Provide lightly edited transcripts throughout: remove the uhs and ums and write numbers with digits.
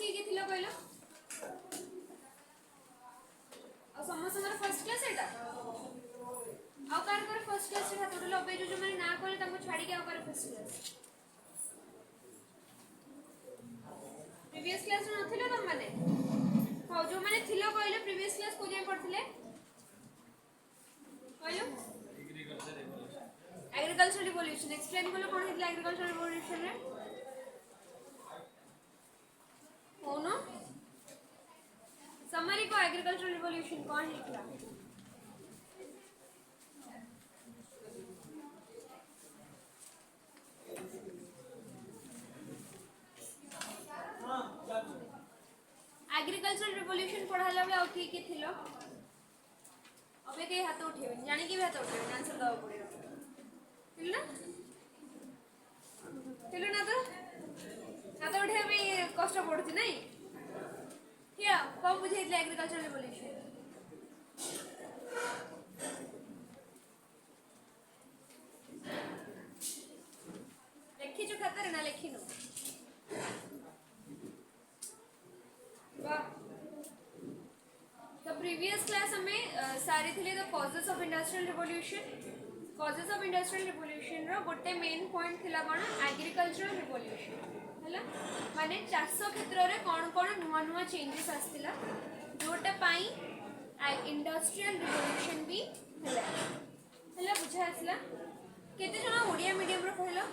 किए थिलो कहलो आ समस्त फर्स्ट क्लास एटा आ कार कर फर्स्ट क्लास रे हाथ उठेलो अबे जो माने ना कहले ताको छाड़ी के आ कर फर्स्ट क्लास प्रीवियस क्लास रे नथिलो तम माने हां जो माने थिलो कहलो प्रीवियस क्लास को जे पढ़थिले कहलो एग्रीकल्चर रिवॉल्यूशन एक्सप्लेन कलो कोन हेतला एग्रीकल्चर रिवॉल्यूशन रे होनो समरी को एग्रीकल्चर रिवॉल्यूशन कोन हेतला एग्रीकल्चर रिवॉल्यूशन पढ़ाला बेले और की थिलो अबे के हाथ उठेबे जानी कि हाथ उठेबे आंसर दवा पड़ेगा थिलो ना तो हाथ उठेबे भी कष्ट पड़ुछि नहीं क्या कब बुझेइले एग्रीकल्चर रिवॉल्यूशन लिखी जो खातर ना लिखिनो The previous class हमें सारे थे the causes of industrial revolution रो गोटे मेन पॉइंट थिला कोन एग्रीकल्चरल रिवॉल्यूशन हला माने चाष क्षेत्र रे कोन कोन नुवा नुवा चेंजेस आस्तिला जोटा पाई इंडस्ट्रियल रिवॉल्यूशन भी हला बुझा आसला केते जना ओडिया मीडियम रो कहलो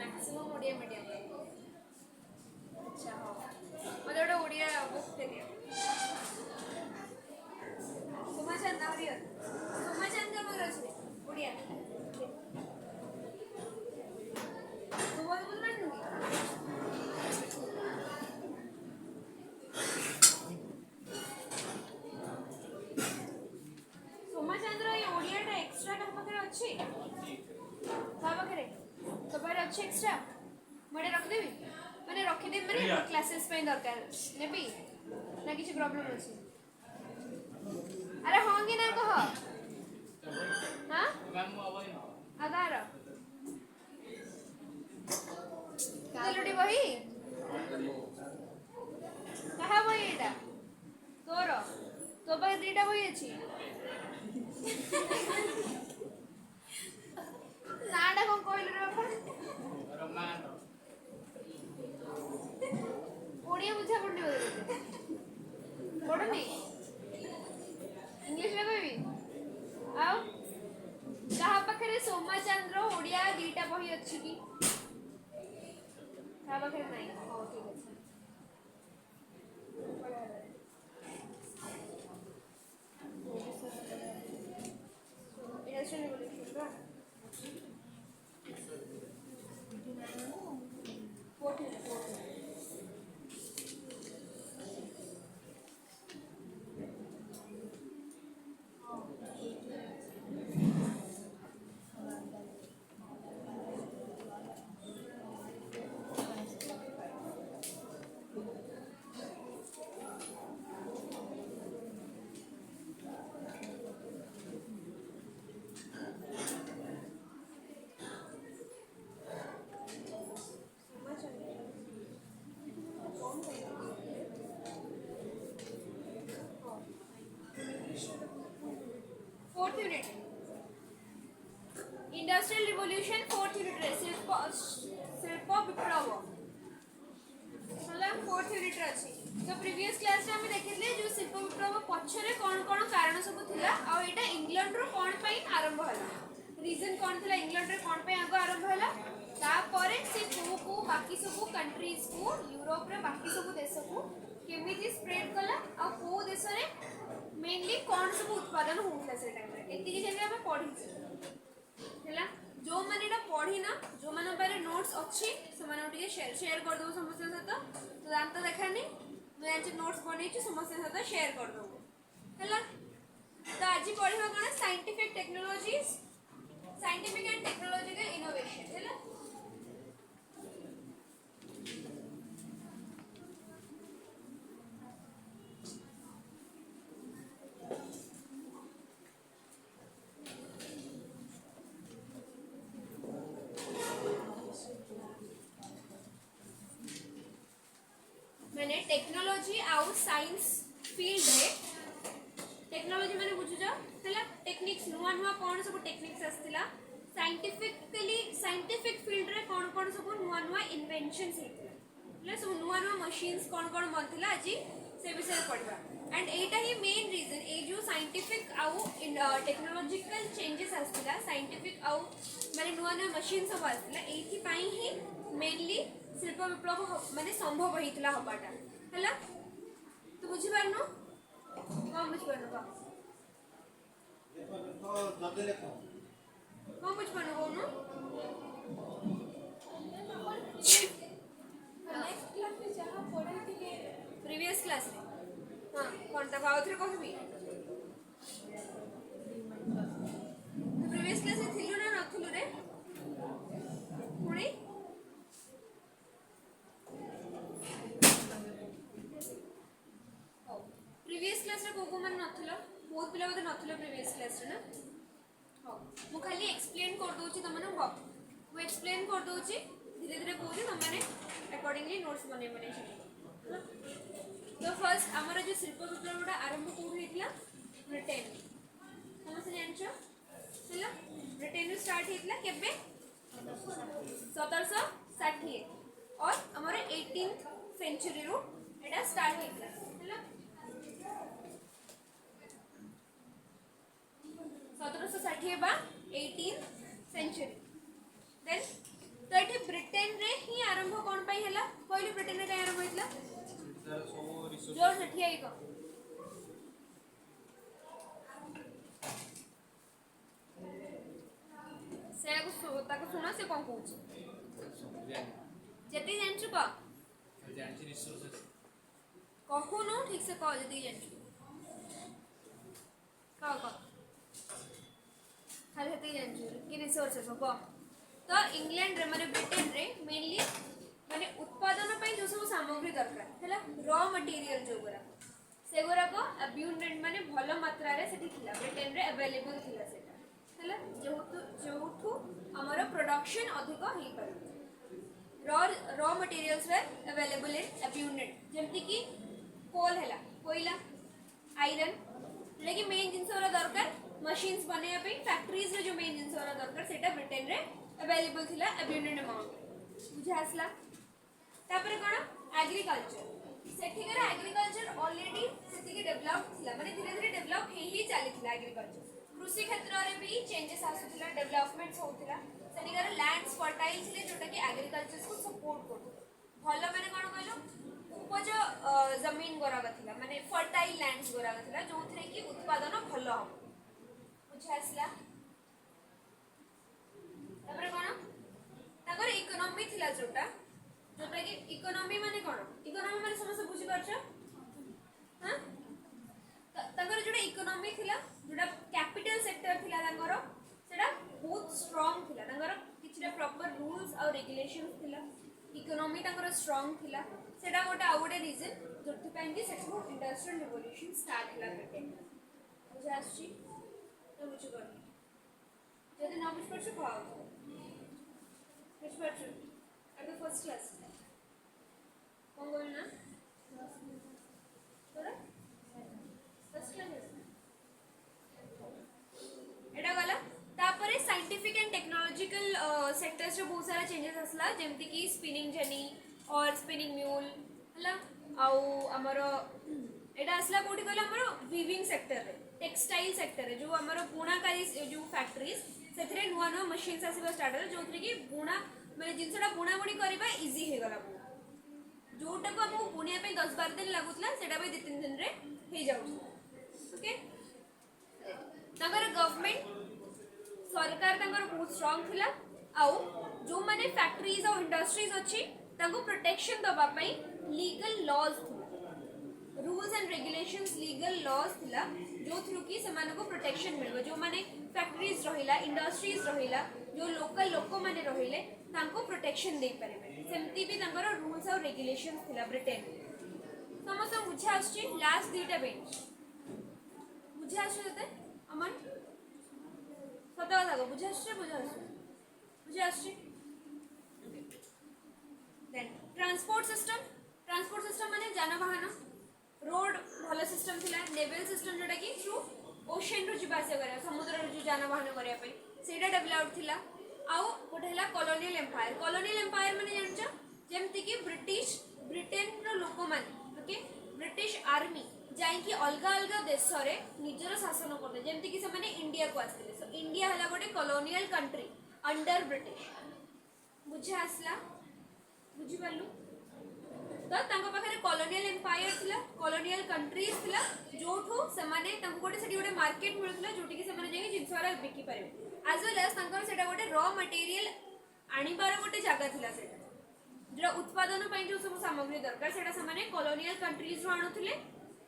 मैक्सिमम ओडिया मीडियम अच्छा हो मतलब ओडिया बुक दे दिया सोमाचंद नावरियर सोमाचंद का मगर আছে ओडिया तो बोल बोल मैं सोमाचंद रो ये ओडिया टा एक्स्ट्रा का पकड़े अछि का पकड़े तो बार अछि एक्स्ट्रा मडे रख देबी माने रखि दे माने क्लासेस पे दरकार नेबी ना किछि प्रॉब्लम अछि अरे होंगी ना कह हां आधार कालुडी बही कहा बही एटा तोर तो बही दीटा बही अछि नाडा को कहले रे बापा ओडिया बुझा पड़नी बोले पढ़नी इंग्लिश में कहबी आओ कहा पाखरे सोमाचंद्र ओडिया दीटा बही अछि की कहा पाखरे नहीं हो ठीक अछि इंडस्ट्रियल रिवॉल्यूशन का इंडस्ट्रियल रिवॉल्यूशन फोर्थ यूनिट रे शिल्प विप्लव मतलब फोर्थ यूनिट रे अछि तो प्रीवियस क्लास रे हम देखिले जो शिल्प विप्लव पछरे कोन कोन कारण सब थिला आ एटा इंग्लैंड रो कोन पई आरंभ हला रीजन कोन थिला इंग्लैंड रे कोन पई आगो आरंभ हला ता परे से को बाकी सब कंट्रीज को यूरोप रे बाकी सब देश को केमिति स्प्रेड कला आ को देश रे मेनली कोन सब उत्पादन होउला से टाइम रे एति के जने हम पढी हैला जो माने एटा पढी ना जो माने पारे नोट्स अछि से माने उठे शेयर कर दो समस्त साथ तो जानता देखानी मैं आज नोट्स बनै छी समस्त साथ शेयर कर दो हैला तो आज पढिबा कोन scientific technologies scientific and technological innovation हैला टेक्नोलॉजी आउ साइंस फील्ड रे टेक्नोलॉजी माने बुझुछ हला टेक्निक्स नुआ नुआ कोन सब टेक्निक्स आस्तिला साइंटिफिक फील्ड रे कोन सब नुआ नुआ इन्वेंशंस हेतिला ले सब नुआ नुआ मशीन्स कोन बनथिला आजी से विषय पढ़वा and Etah he main reason ए जो साइंटिफिक आउ टेक्नोलॉजिकल चेंजेस आस्तिला साइंटिफिक आउ माने नुआ नुआ मशीन सब आस्तिला एथि पई ही मेनली शिल्प विप्लव माने संभव हेतिला हबाटा हला तू बुझि पारनो कौन बुझ पारनो का तो जल्दी लिखो कौन बुझ पारनो कोनो नेक्स्ट क्लास में जहां पढ़े थे प्रीवियस क्लास में हां कोन ता आउथरे कहबी प्रीवियस क्लास में थिलु ना नथिलु रे पुणी प्रीवियस क्लास रे को मन नथिलो बहुत पिला बते नथिलो प्रीवियस क्लास रे ना हां मु खाली एक्सप्लेन कर दोची तमने मु एक्सप्लेन कर दोची धीरे धीरे कोजी तमने अकॉर्डिंगली नोट्स बने तो फर्स्ट हमारा जो शिल्प विप्लवटा आरंभ कोड हेतिला ब्रिटेन समझ जानछो हला ब्रिटेन रो स्टार्ट हेतिला केबे 1760 और हमारे 18th सेंचुरी रो एटा स्टार्ट हेतिला हला 1760 बा 18th सेंचुरी देन तो एठी ब्रिटेन रे ही आरंभ कोन पई हला पहिलो ब्रिटेन रे आरंभ हेतिला जोर से ठिया को से ताको सुना से कोन कहूची जति जानछु का जानछि रिसोर्सेस कहू नो ठीक से कह जति जानछु का खाली जति जानछु कि रिसोर्सेस को तो इंग्लैंड रे माने ब्रिटेन रे मेनली माने उत्पादन पई जो सब सामग्री दरकार हैला रॉ मटेरियल जो गुरा से गुरा को अब्यूंडेंट माने भलो मात्रा रे सेठी थिला ब्रिटेन रे अवेलेबल थिला सेटा हैला जोठू हमर प्रोडक्शन अधिक हेई पर raw materials were available in abundant जेमति कि कोल हैला कोयला आयरन लेकिन मेन जिंस वाला दरकार मशीन्स बने पे फैक्ट्रीज रे जो मेन जिंस वाला दरकार सेटा ब्रिटेन रे अवेलेबल थिला अब्यूंडेंट अमाउंट बुझा आसला तापर कोन एग्रीकल्चर सेठिकर एग्रीकल्चर ऑलरेडी सेति के डेवलप थिला माने धीरे धीरे डेवलप ही चली थिला एग्रीकल्चर कृषि क्षेत्र रे भी चेंजेस आसुथिला डेवलपमेंट्स होथिला सेठिकर लैंड्स फर्टाइल थिले जोटा कि एग्रीकल्चर को सपोर्ट करथि भलो माने कोन कहलो उपज जमीन गोरागा थिला माने फर्टाइल लैंड्स गोरागा थिला जोथरे कि उत्पादन भलो हो बुझा आसला तापर कोन ताकर इकोनॉमी थिला जोटा कि इकोनॉमी माने कोन इकोनॉमी माने समस्त बुझी परछ हां तगर जोडा इकोनॉमी थिला जोडा कैपिटल सेक्टर थिला तंगर सेडा बहुत स्ट्रांग थिला तंगर किछटा प्रॉपर रूल्स और रेगुलेशंस थिला इकोनॉमी तंगर स्ट्रांग थिला सेडा गोटा आउडे रीजन जोथि पई कि सेठो इंडस्ट्रियल रिवोल्यूशन स्टार्ट होला ब्रिटेन बुझा आछि तो बुझ कर जदि ना बुझ परछ खाओ बुझ परछ एट द फर्स्ट क्लास कौन बोलना तोरा फर्स्ट क्लास एटा गला तापरे साइंटिफिक एंड टेक्नोलॉजिकल सेक्टर्स रे बहुत सारा चेंजेस असला जेमति कि स्पिनिंग जर्नी और स्पिनिंग म्यूल हला आउ हमरो एटा असला कोठी कहला हमरो वीविंग सेक्टर रे टेक्सटाइल सेक्टर रे जो हमरो बुणाकारी जो फैक्ट्रीज सेथरे नुवा नुवा मशीन्स आसीबा स्टार्ट हो जोथरे कि बुणा माने जिनसटा बुणा बुणी करबा इजी हे गला जोटा को हमको बुनिया पे 10-12 दिन लागुतला सेटा पे 2-3 दिन रे हे जाउ ओके तगर गवर्नमेंट सरकार तंगर बहुत स्ट्रांग थिला आउ जो माने फैक्ट्रीज और इंडस्ट्रीज अछि तांको प्रोटेक्शन दबा पई legal laws rules and regulations legal laws थिला जो थ्रू की समान को प्रोटेक्शन मिलबो जो माने फैक्ट्रीज रहिला इंडस्ट्रीज रहिला जो लोकल लोक माने रहिले तांको प्रोटेक्शन दे पारे सेमती भी तांकर रूल्स और रेगुलेशंस थिला ब्रिटेन समस्त बुझा आछि लास्ट दीटा बेंच बुझा आछि जते अमन सता लागो बुझा आछि देन ट्रांसपोर्ट सिस्टम माने जानवाहन रोड भल सिस्टम थिला नेवल सिस्टम जोटा कि थ्रू ओशन रु जीवा आसिया करिया समुद्र रु जो जानवाहन करिया पे सेटा डेवलप थिला आउ गोटे हला कॉलोनियल एम्पायर माने जानछ जेमति कि ब्रिटेन रो लोक माने ओके ब्रिटिश आर्मी जाई कि अलग अलग देश रे निजर शासन करते जेमति कि से माने इंडिया को आस्थिले सो इंडिया हला गोटे कॉलोनियल कंट्री अंडर ब्रिटिश बुझे आसला बुझी पालु तो तांको पाखरे कॉलोनियल एम्पायर थिला कॉलोनियल कंट्रीज थिला जोठू से माने तांको गोटे सेठी गोटे मार्केट मिलुतला जोटी कि से माने जाई जिंस वाला बिकी पारे एज वेल एज तांकर सेटा गोटे रॉ मटेरियल आनिबार गोटे जागा थिला सेटा जो उत्पादन पई जो सब सामग्री दरकार सेटा से माने कॉलोनियल कंट्रीज रो आनुथिले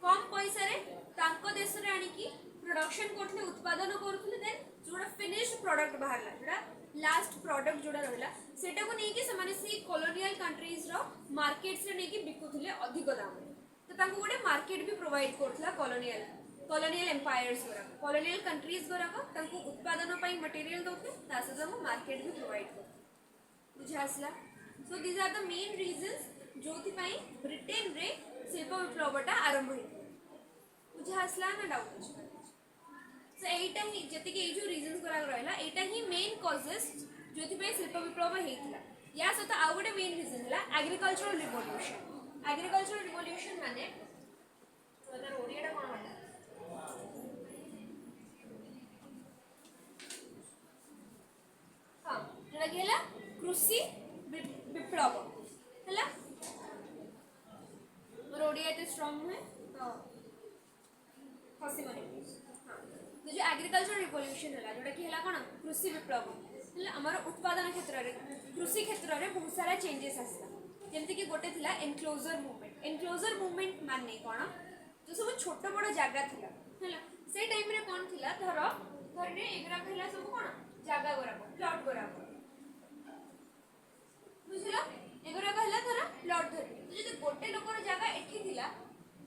कम पैसा रे तांको देश रे आनी की प्रोडक्शन करथले उत्पादन करथले देन जोडा फिनिश्ड प्रोडक्ट बाहरला जोडा लास्ट प्रोडक्ट जोडा रहला सेटा को नै कि से माने सी कॉलोनियल कंट्रीज रो मार्केट्स रे नै कि बिकुथले अधिक दाम रे तो तांको गोटे मार्केट भी प्रोवाइड करथला कॉलोनियल एम्पायर्स गोरा कॉलोनियल कंट्रीज गोरा को तांको उत्पादन पई मटेरियल दोथले तासे जम मार्केट भी प्रोवाइड करथले बुझा आसला so these are the main reasons जोथि पई ब्रिटेन रे शिल्प विप्लवटा आरंभ होइतला बुझा आसला ना डाउट अछि सो एटा ही जति के जो रीजंस गोरा रहला एटा ही मेन कॉजेस जोथि पई शिल्प विप्लव हेइतला या सत आ गोटे मेन रीजन हला एग्रीकल्चरल रिवोल्यूशन माने तोर ओडियाटा कोन होता हां जेटा कि हला कृषि विप्लव हला मोर ओडिया एते स्ट्रांग है तो हसी मने हां तो जो एग्रीकल्चर रिवोल्यूशन हला जोटा कि हला कोन कृषि विप्लव हला हमर उत्पादन क्षेत्र रे कृषि क्षेत्र रे बहुत सारा चेंजेस आसला जेमति कि गोटे थिला एनक्लोजर मूवमेंट माने कोन जो सब छोट बड़ जागा थिला हला से टाइम रे कोन थिला धरने एगरा थिला सब कोन जागा गोरा प्लॉट गोरा बुझला एगरा कहला धर प्लॉट धर तो जदि गोटे लोकर जागा एठी थिला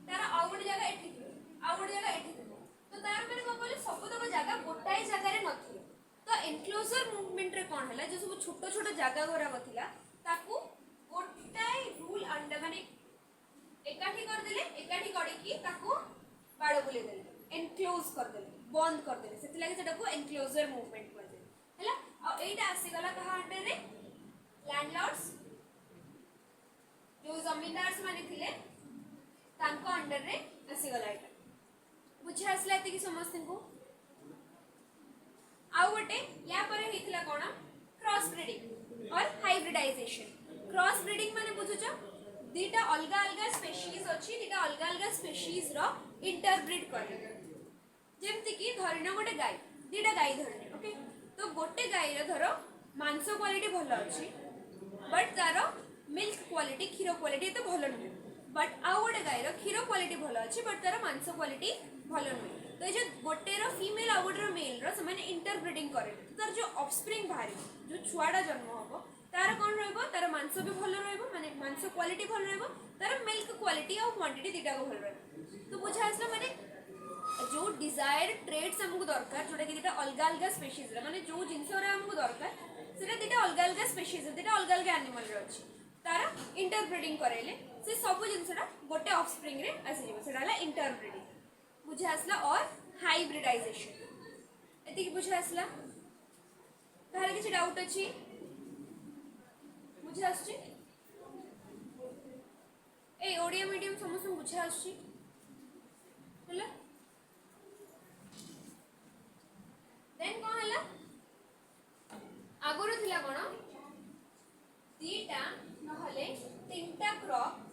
तार आ गोटे जागा एठी थिला आ गोटे जागा एठी थिला तो तार माने को कहले सब तक जागा गोटाई जागा रे नथिले तो एनक्लोजर मूवमेंट रे कोन हला जो सब छोट छोट जागा गोरा थिला ताकू गोटाई रूल अंडर माने एकाठी कर देले एकाठी करी की ताकू बाड़ बुले देले एनक्लोज कर देले बंद कर देले सेति लागि सेटा को एनक्लोजर मूवमेंट कर देले हला आ एटा आसी गला कहा अंडर रे लैंडलॉर्ड्स जो जमींदार्स माने थिले तांको अंडर रे आसी गला एटा बुझे आसला एति की समस्त को आ गोटे या पर हेतिला कोन क्रॉस ब्रीडिंग और हाइब्रिडाइजेशन क्रॉस ब्रीडिंग माने बुझुचो दीटा अलग अलग स्पीशीज अछि दीटा अलग अलग स्पीशीज रो इंटरब्रीड करले जेमति कि धरिनो गोटे गाय दीटा गाय धरने ओके तो गोटे गाय रो धरो मांस क्वालिटी भलो अछि बट तारो मिल्क क्वालिटी क्षीर क्वालिटी तो भलो नुहे बट आ गोटे गाय रो क्षीर क्वालिटी भलो अछि बट तारो मांस क्वालिटी भलो नुहे तो ये जो गोटे रो फीमेल आ गोटे रो मेल रो समान इंटरब्रीडिंग करे तार जो ऑफस्प्रिंग बाहरी जो छुआडा जन्म होबो तार कोन रहबो तार मांस भी भलो रहबो माने मांस क्वालिटी भलो रहबो तार मिल्क क्वालिटी और क्वांटिटी दीटा को भलो रहबो तो बुझा आसला माने जो डिजायर ट्रेड्स हमको दरकार जोटा कि दीटा अलग अलग स्पीशीज रे माने जो जिंस रे हमको दरकार सेटा दीटा अलग अलग स्पीशीज दीटा अलग अलग एनिमल रे अछि तार इंटरब्रीडिंग करेले से सब जिंसटा गोटे ऑफस्प्रिंग रे आसी जेबो सेटा हला इंटरब्रीडिंग बुझा आसला और हाइब्रिडाइजेशन एति कि बुझा आसला तार किछ डाउट अछि बुझा आछि ए ओडिया मीडियम समस्त बुझा आछि हला देन कोन हला आगुरु थिला कोन दीटा नहले तीनटा क्रॉप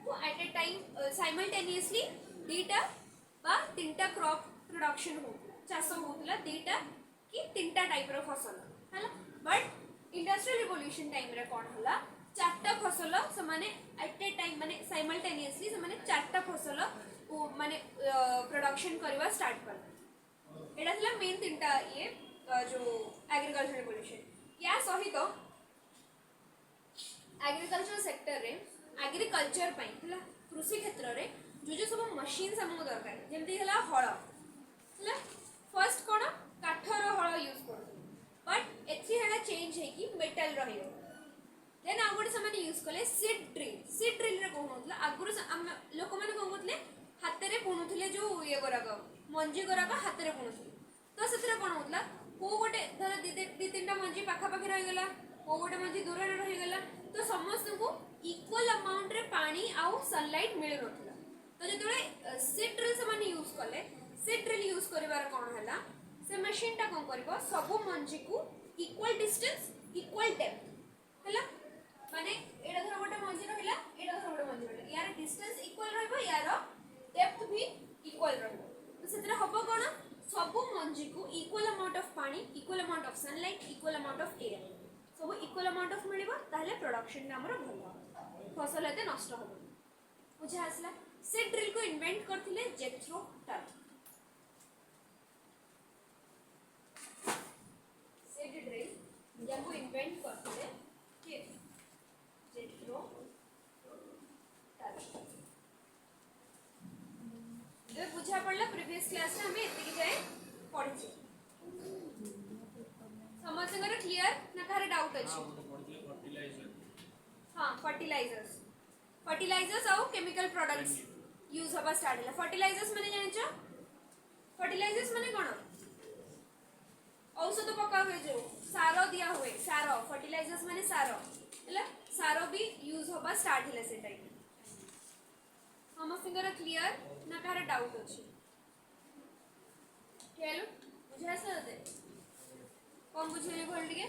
को एट ए टाइम साइमल्टेनियसली दीटा बा तीनटा क्रॉप प्रोडक्शन हो चाष होतला दीटा कि तीनटा टाइप रो फसल हला बट इंडस्ट्रियल रिवोल्यूशन टाइम रे कोन हला चारटा फसल समाने एट ए टाइम माने साइमल्टेनियसली समाने चारटा फसल माने प्रोडक्शन करवा स्टार्ट कर एटा थिला मेन तीनटा ये जो एग्रीकल्चर रिवोल्यूशन या सहित एग्रीकल्चर सेक्टर रे एग्रीकल्चर पई हला कृषि क्षेत्र रे जो सब मशीन्स हमको दरकार जेमति हला हळ हला फर्स्ट कोन काठर हळ यूज कर बट एथि हला चेंज है कि मेटल रहियो देन आ गोटे समान यूज कले सीड ड्रिल रे कोन होतला आगुरु लोक माने कोन करथले हाथ रे बुणुथले जो ये गराक मंजी गराक हाथ रे बुणुथले तो सेतरे कोन होतला को गोटे धर दी तीनटा मंजी पाखा पाखी रहि गेला को गोटे मंजी दूर रे रहि गेला तो समस्त को इक्वल अमाउंट रे पानी आउ सनलाइट मिल नथला तो जेतबे सीड ड्रिल से माने यूज कले सीड ड्रिल यूज करिवार कोन हला से मशीन टा कोन करबो सब मंजी को इक्वल डिस्टेंस इक्वल डेप्थ हला माने एडा धर गोटे मंजी रहिला एडा धर गोटे मंजी रहिला यार डिस्टेंस इक्वल रहबो यार डेप्थ भी इक्वल रहबो तो सेतरा हबो कोन सब मंजी को इक्वल अमाउंट ऑफ पानी equal amount of sunlight equal amount of air सब इक्वल अमाउंट ऑफ मिलिबो ताहले प्रोडक्शन हमर भलो फसल हेते नष्ट होबो बुझा आसला सीड ड्रिल को इन्वेंट करथिले जेथ्रो टल सीड ड्रिल या को इन्वेंट करथिले के जेथ्रो टल ये बुझा पड़ला प्रीवियस क्लास में हमें एतिकी जाए पढ़िछे समझंगर क्लियर ना कारे डाउट अछि हां फर्टिलाइजर्स और केमिकल प्रोडक्ट्स यूज हबा स्टार्ट होला फर्टिलाइजर्स माने जानिछो फर्टिलाइजर्स माने कोन औषध पका हुए जो सारो दिया हुए सारो फर्टिलाइजर्स माने सारो हला सारो भी यूज हबा स्टार्ट होला से टाइम समझंगर क्लियर ना कारे डाउट अछि हेलो बुझा सते कौन बुझे बोल दिए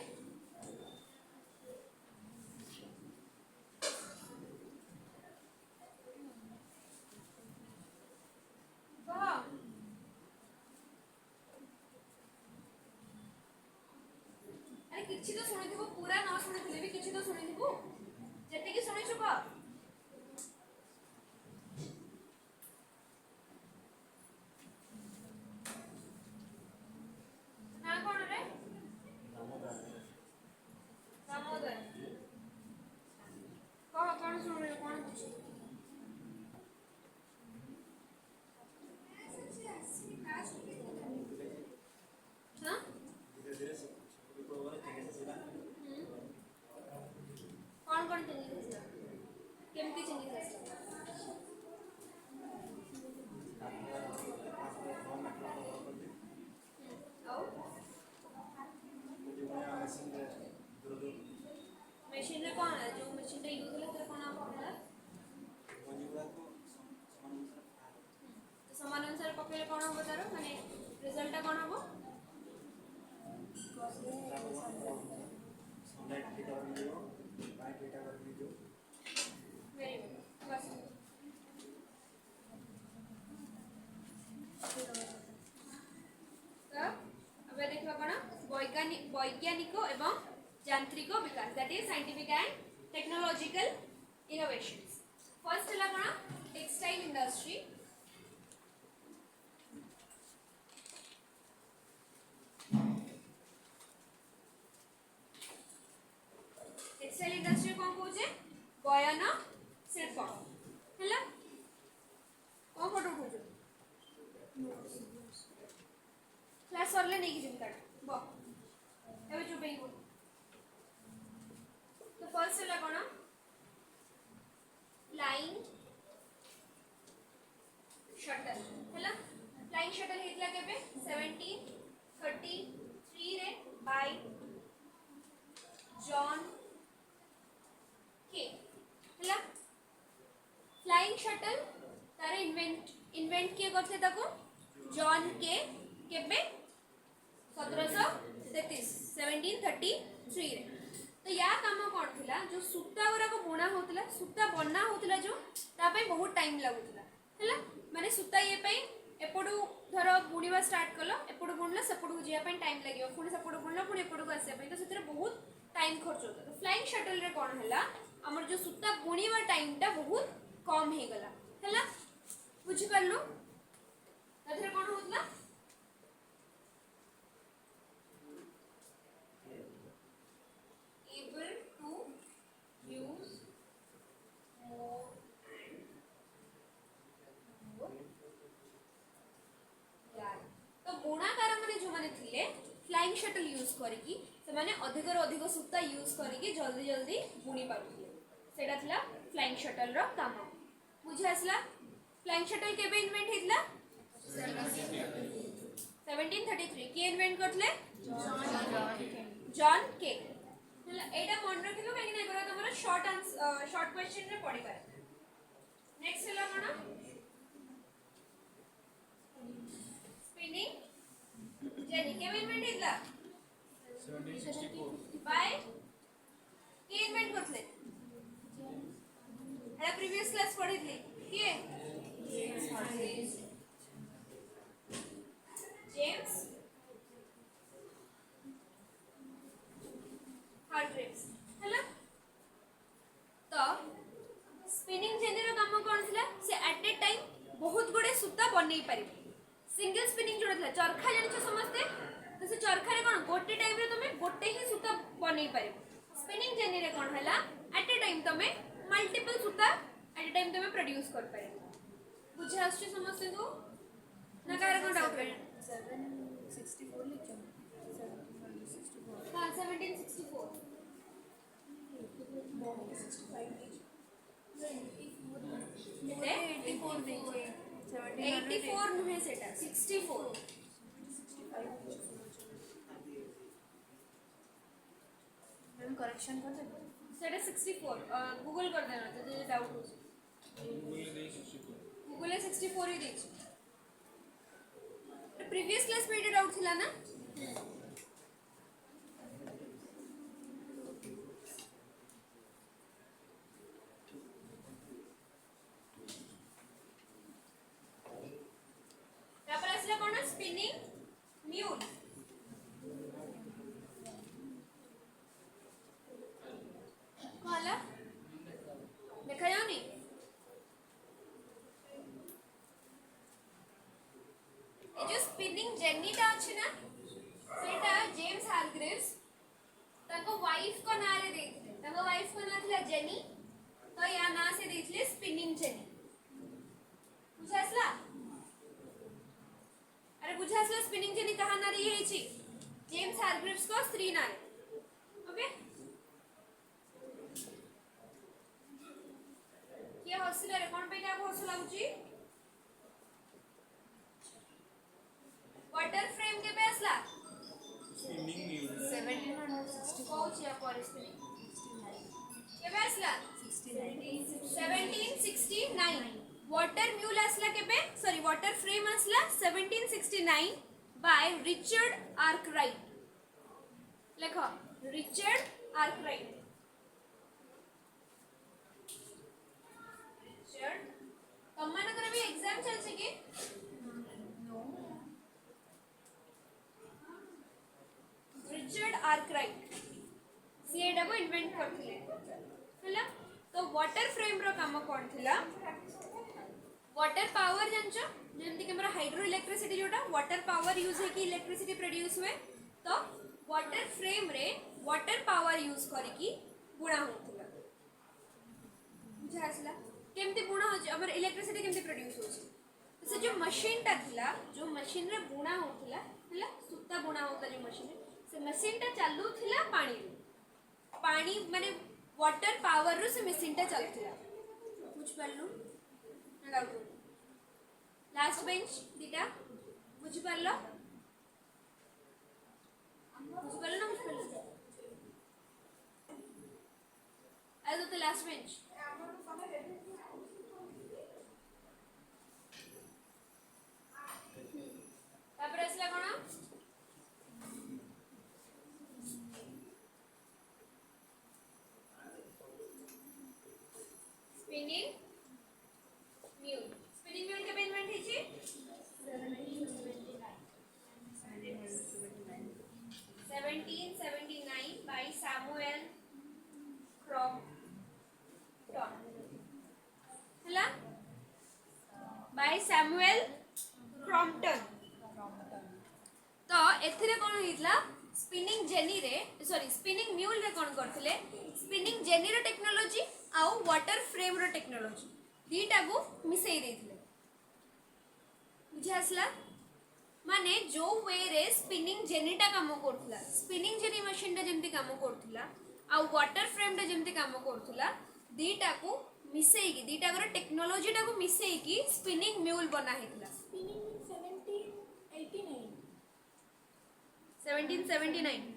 अरे किछि तो सुनिथिबो पूरा न सुनिथिले भी किछि तो सुनिथिबो जेते कि सुनिछु बा ना कोन रे दामोदर कह कोन सुनिले कोन बुझी हां कौन चेंजेस है केमती चेंजेस है मशीन रे कौन है जो मशीन रे यूज होला तर कौन आप होला तो समान अनुसार पकेले कौन हो तारो माने रिजल्ट कौन हो सनलाइट के कवर मिलियो लाइट के कवर मिलियो वेरी गुड बस तो अब देखबा कोन वैज्ञानिक एवं यांत्रिक विकास that is scientific and technological innovations first हला कोन टेक्सटाइल इंडस्ट्री टेक्सटाइल इंडस्ट्री कोन कहूचे बयन शिल्प हला कोन फोटो उठौछु क्लास सरले नहीं कि काट ब एबे चुपे हो तो फर्स्ट हला कोन फ्लाइंग शटल हला फ्लाइंग शटल हेतला केबे 1733 रे बाय जॉन के हला फ्लाइंग शटल तारे इन्वेंट किए करथे ताको जॉन के केबे 1733 रे तो या काम कोन थिला जो सूता गुरा को बुना होतला सूता बना होतला जो ता पे बहुत टाइम लागुतला हला माने सूता ये पे एपडू धर बुणीबा स्टार्ट कलो एपडू बुणला सेपडू जिया पे टाइम लागियो पुनी सेपडू बुणला पुनी एपडू को आसे पे तो सेतरे बहुत टाइम खर्च होता तो फ्लाइंग शटल रे कोन हला हमर जो सूता बुणीबा टाइम ता बहुत कम हे गला हला बुझि परलो तथरे कोन होतला able to use more yarn तो बुणाकार माने जो माने थिले फ्लाइंग शटल यूज करिकी से माने अधिक रो अधिक सूता यूज करिकी जल्दी जल्दी बुणी पारुथिले सेटा थिला फ्लाइंग शटल रो काम बुझे आसला फ्लाइंग शटल केबे इन्वेंट हेतला 1733 के इन्वेंट करथले जॉन के हला एटा मन रखिलो काहे कि एगरा तमरा शॉर्ट आंसर शॉर्ट क्वेश्चन रे पड़ी पारे नेक्स्ट हला कोन स्पिनिंग जेनी केबे इन्वेंट हेतला 1764 बाय के इन्वेंट करथले एटा प्रीवियस क्लास पढितली के जेम्स हार्ग्रीव्स हला तो स्पिनिंग जेनी रो काम कोन थिला से एट ए टाइम बहुत गुडे सूता बनै पारि सिंगल स्पिनिंग जोड़ा थिला चरखा जानि छ समझते तो से चरखा रे कोन गोटे टाइम रे तमे गोटे ही सूता बनै पारि स्पिनिंग जेनी रे कोन हला एट ए टाइम तमे मल्टीपल सूता एट ए टाइम तमे प्रोड्यूस कर पारि बुझा आछे समझते को ना कार कोन डाउट रे 764 लिखो 764 हां 1764 84 नुहे सेटा 64 मैम करेक्शन कर दे सेटा 64 गूगल कर देना तो डाउट हो गूगल 64 ही देछ प्रीवियस क्लास में ये डाउट थिला ना तापर असला कोन स्पिनिंग म्यूल कहला देखा जाओनी ए जो स्पिनिंग जेनीटा अछि ना सेटा जेम्स हार्ग्रीव्स ताको वाइफ को ना रे देथिले ताको वाइफ को ना थिला जेनी तो या ना से देथिले स्पिनिंग जेनी बुझासला अरे बुझासला स्पिनिंग जेनी कहा ना रे हे छी जेम्स हार्ग्रीव्स को स्त्री ना रे ओके ये हॉस्टल रे कोन पे का हॉस्टल लागुची वाटर फ्रेम के पे असला स्पिनिंग म्यूल 1760 कौन सी पर स्पिनिंग के पे असला 1769 वाटर म्यूल असला के पे सॉरी वाटर फ्रेम असला 1769 बाय रिचर्ड आर्कराइट लिखो रिचर्ड आर्कराइट रिचर्ड तमनकर भी एग्जाम चल छी की रिचर्ड आर्कराइट सीएडा को इन्वेंट करथिले हला तो वाटर फ्रेम रो काम कोन थिला वाटर पावर जानचो जेमति कि हमरा हाइड्रो इलेक्ट्रिसिटी जोटा वाटर पावर यूज है कि इलेक्ट्रिसिटी प्रोड्यूस हुए तो वाटर फ्रेम रे वाटर पावर यूज करी की बुणा होथिला बुझासला केमति बुणा हो हमर इलेक्ट्रिसिटी केमति प्रोड्यूस होछि से जो मशीन टा थिला जो मशीन रे बुणा होथिला हला सुता बुणा होता जो मशीन रे से मशीन टा चालू थिला पानी माने वाटर पावर रो से मशीन टा चलथिला बुझ पारलु ना डाउट लास्ट बेंच दीटा बुझ पारलो ना बुझ पारलो आज तो लास्ट बेंच तापर असला कोन स्पिनिंग म्यूल के इन्वेंट है छी 1779 by Samuel Crompton हला by Samuel Crompton तो एथिरे कोन हितला स्पिनिंग जेनी रे सॉरी स्पिनिंग म्यूल रे कोन करथिले स्पिनिंग जेनी रो टेक्नोलॉजी आउ वाटर फ्रेम रो टेक्नोलॉजी दीटा को मिसई देथिले बुझा आसला माने जो वे रे स्पिनिंग जेनीटा काम करथला स्पिनिंग जेनी मशीन टा जेमति काम करथला आ वाटर फ्रेम टा जेमति काम करथला दीटा को मिसेकी दीटा कर टेक्नोलोजी टा को मिसेकी स्पिनिंग म्यूल बना हेतला Spinning in 1789. 1779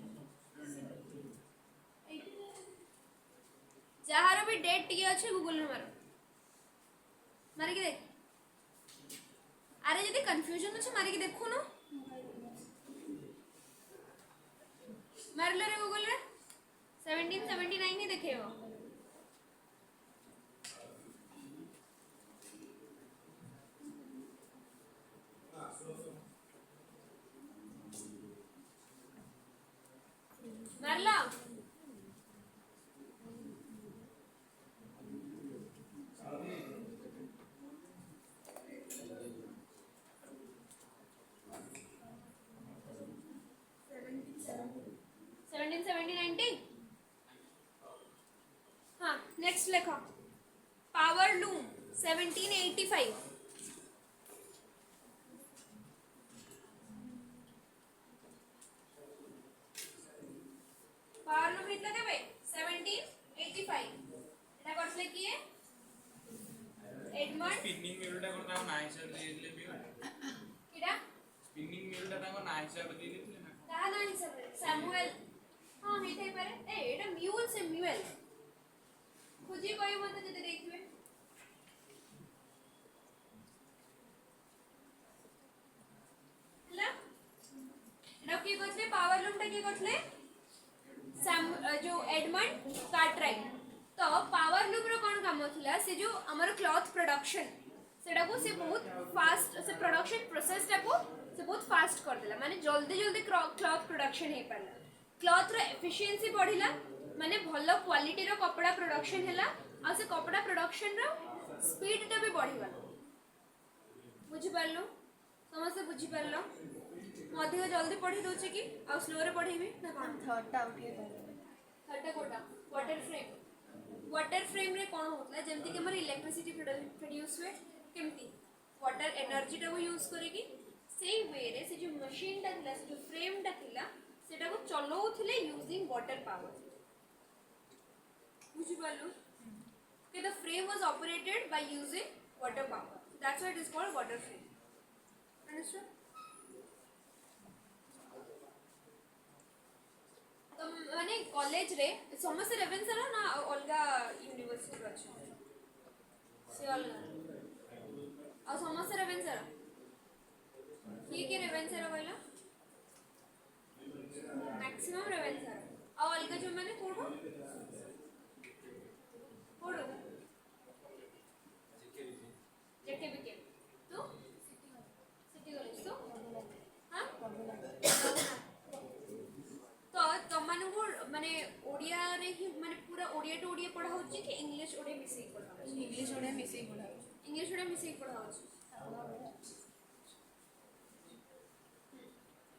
जहार भी डेट टिके अच्छे गूगल में मारो मारे के देख अरे जदि कंफ्यूजन अच्छे मारे के देखो ना मार लो रे गूगल रे 1779 ही देखेबो मारला 1790 हाँ नेक्स्ट लिखो पावर लूम 1785 पावर लूम कितना देबे 1785 এটা করলে কি এডমন্ড स्पिनिंग म्यूल टा कोन ताको ना हिसाब दे दिले भी কিডা स्पिनिंग म्यूल टा ताको ना हिसाब दे दिले ना তা না হিসাবে স্যামুয়েল हाँ हेथाई पारे ए এটা মিউল সে মিউল খুঁজি কই মতে যদি দেখবে হ্যালো এটা কি করছে পাওয়ার লুমটা কি করছে जो एडमंड कार्टराइट तो पावर लूम रो कोन काम थिला से जो हमर क्लॉथ प्रोडक्शन सेटा को से बहुत फास्ट से प्रोडक्शन प्रोसेस टा को से बहुत फास्ट कर देला माने जल्दी जल्दी क्लॉथ प्रोडक्शन हे पाला क्लॉथ रो एफिशिएंसी बढ़िला माने भलो क्वालिटी रो कपड़ा प्रोडक्शन हैला आ से कपड़ा प्रोडक्शन रो स्पीड टा भी बढ़िबा बुझि पारलो समस्त बुझि पारलो ମୁଁ ଅଧିକ ଜଲ୍ଦି ପଢ଼ି ଦଉଛି କି ଆଉ ସ୍ଲୋରେ ପଢ଼େଇବି ନା କ'ଣ थर्ड आउट ये कर ଥାର୍ଡଟା କୋଉଟା ୱାଟର ଫ୍ରେମ୍ରେ କ'ଣ ହେଉଥିଲା ଯେମିତିକି ଆମର ଇଲେକ୍ଟ୍ରିସିଟି ପ୍ରଡ୍ୟୁସ୍ ହୁଏ କେମିତି ୱାଟର ଏନର୍ଜିଟାକୁ ୟୁଜ୍ କରିକି ସେଇ ୱେରେ ସେ ଯେଉଁ ମେସିନ୍ଟା ଥିଲା ସେ ଯେଉଁ ଫ୍ରେମ୍ଟା ଥିଲା ସେଟାକୁ ଚଲାଉଥିଲେ ୟୁଜିଂ ୱାଟର ପାୱାର ବୁଝିପାରିଲୁ କି the frame was operated by using water power that's what is called water frame understand माने कॉलेज रे समस्त रेवेन्सा रो ना अलगा यूनिवर्सिटी रो अछि से अलगा आ समस्त रेवेन्सा रो के रेवेन्सा रो कहला मैक्सिमम रेवेन्सा रो आ अलगा जो माने कोडो जेकेबीके तो सिटी कॉलेज तो हां तो तमनको माने ओडिया रे ही माने पूरा ओडिया टू ओडिया पढ़ा होची कि इंग्लिश ओडिया मिसेई पढ़ा होची इंग्लिश ओडिया मिसेई पढ़ा इंग्लिश ओडिया मिसेई पढ़ा होची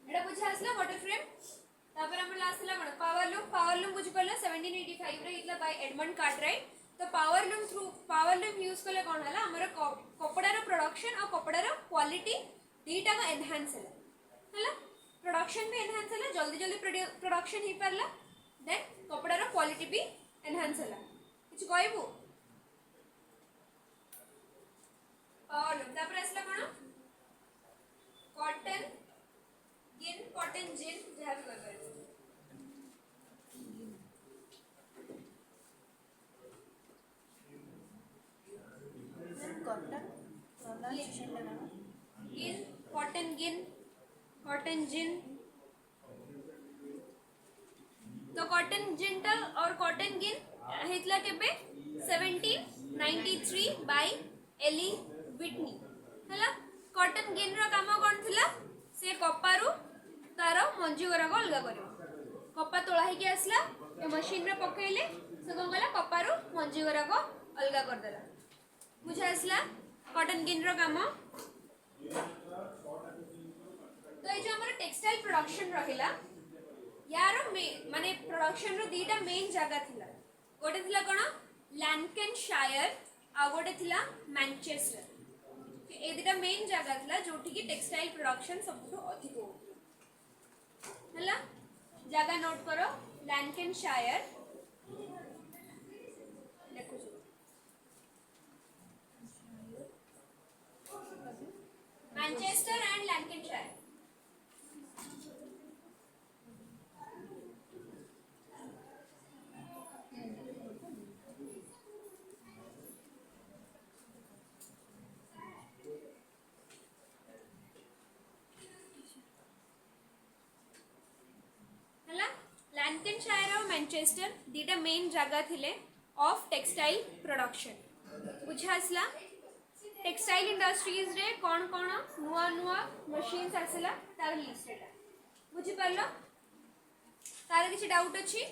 एडा बुझा आसला वाटर फ्रेम तापर हम लास्ट ला कोन पावर लूम बुझ पड़ला 1785 रे हितला बाय एडमंड कार्टराइट तो पावर लूम यूज करले कोन हला हमर कपड़ा रो प्रोडक्शन और कपड़ा रो क्वालिटी दीटा को एनहांस हला प्रोडक्शन भी एनहांस हला जल्दी जल्दी प्रोडक्शन ही परला देन कपड़ा रो क्वालिटी भी एनहांस हला किछ कहबो और तापर असला कोन कॉटन जिन जहा भी कर कॉटन प्रोनाउंसिएशन लेना कॉटन जिन तो कॉटन जिंटल और कॉटन गिन हितला केबे 1793 बाय एली विटनी हला कॉटन गिन रो काम कोन थिला से कपारु तार मंजी गरा को अलगा करियो कपा तोळा हे के आसला ए मशीन रे पकेइले से कोन गला कपारु मंजी गरा को अलगा कर देला बुझा आसला कॉटन गिन रो काम तो ये जो हमारा टेक्सटाइल प्रोडक्शन रहिला यार माने प्रोडक्शन रो दीटा मेन जगह थिला गोटे थिला कोन लैंकनशायर आ गोटे थिला मैनचेस्टर ए दीटा मेन जगह थिला जोठी की टेक्सटाइल प्रोडक्शन सबठो अधिक हो हला जगह नोट करो लैंकनशायर देखो मैनचेस्टर एंड लैंकनशायर। ହେଲା लैंकनशायर और मैनचेस्टर दीटा मेन जगह थिले ऑफ टेक्सटाइल प्रोडक्शन बुझा आसला। टेक्सटाइल इंडस्ट्रीज रे कौन कौन नुआ नुआ मशीन्स आसला तार लिस्ट एटा बुझी परलो। तार किसी डाउट अछि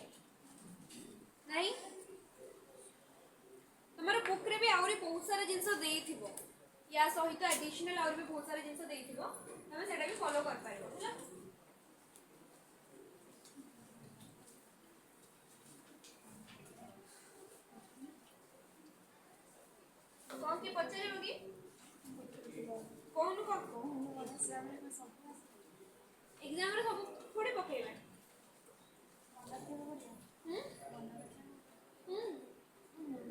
नहीं? तुम्हारा बुक रे भी आउरी बहुत सारा जिंस देइथिबो या सहित एडिशनल और भी बहुत सारा जिंस देइथिबो तमे सेटा भी फॉलो कर पाइबो ହେଲା। कौन के पचारे होगी कौन एग्जाम रे सब थोड़ी पकेइबे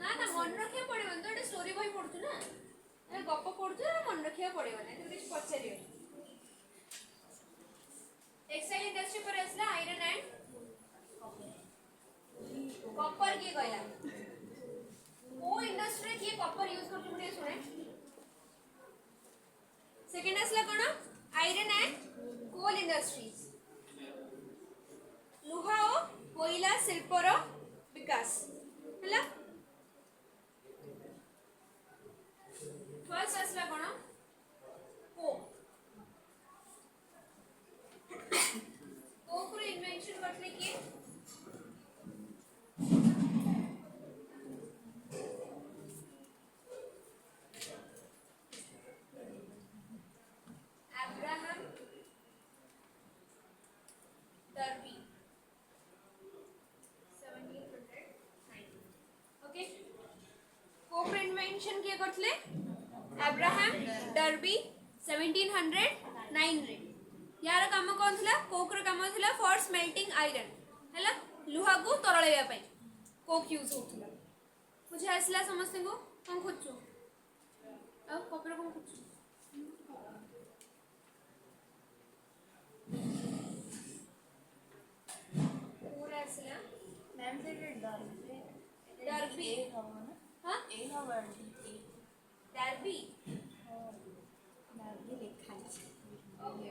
ना ना मन रखिया पड़िबो तो एटा स्टोरी बही पढछु ना ए गप पढछु ना मन रखिया पड़िबो ना तो किछ पचारियो। टेक्सटाइल इंडस्ट्री पर असला आयरन एंड कॉपर की कहला वो इंडस्ट्री की कॉपर यूज करछु मुझे सुने। सेकंड असला कोन आयरन एंड कोल इंडस्ट्रीज लुहा और कोयला शिल्पर विकास हैला। फर्स्ट असला कोन कोक रो इन्वेंशन करथले की अब्राहम डर्बी 1790 ओके। कोक रो इन्वेंशन किए करथले अब्राहम डर्बी 1709 रे। यार काम कौन थिला कोक रो काम थिला फॉर स्मेल्टिंग आयरन हैला लुहा को तरळैया पई कोक यूज होथिला बुझे आसला समस्त को कोन खोजछु आ कॉपर कोन खोजछु पूरा आसला मैम से डर्बी ना हां ए वर्ड डर्बी डर्बी लिखा है ओके।